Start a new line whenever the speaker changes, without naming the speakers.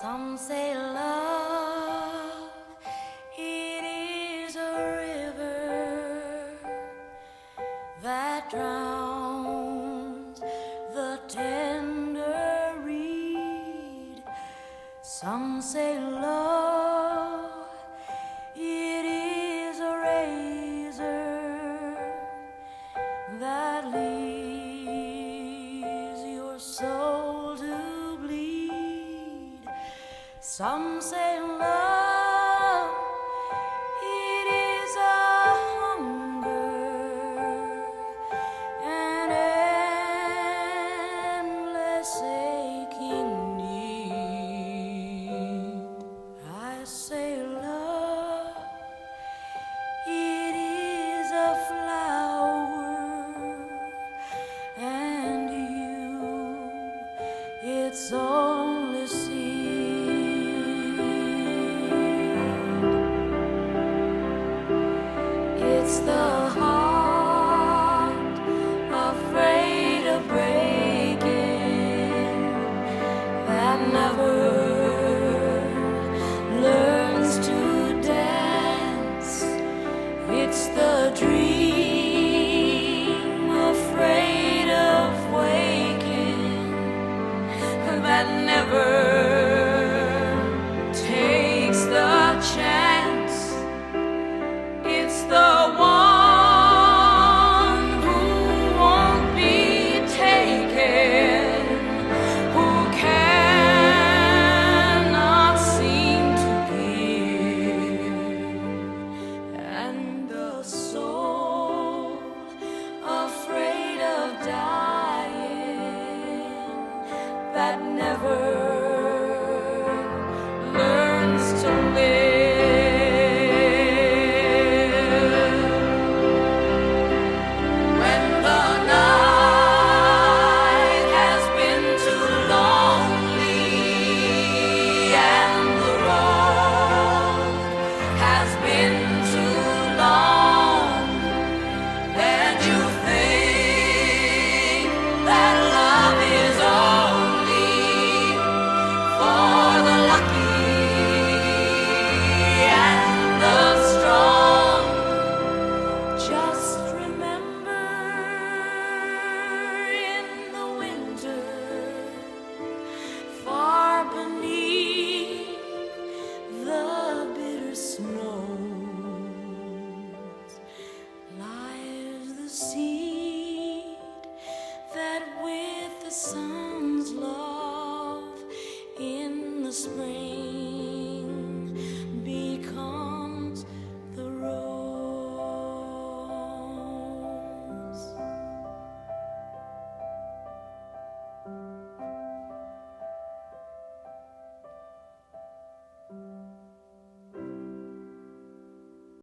Some say love, it is a river that drowns the tender reed. Some say love, it is a razor that leaves your soul to bleed. Some say love, it is a hunger, an endless aching need. I say love, it is a flower, and you, it's only seed. It's the heart afraid of breaking that never learns to dance. It's the dream afraid of waking that never takes the chance. It's the one who won't be taken, who cannot seem to give, and the soul afraid of dying that never learns to live. When the night has been too lonely and the road has been too long, and you think that love is only for the lucky and the strong, just remember in the winter, far beneath the bitter snows, lies the seed that with the sun's love in the spring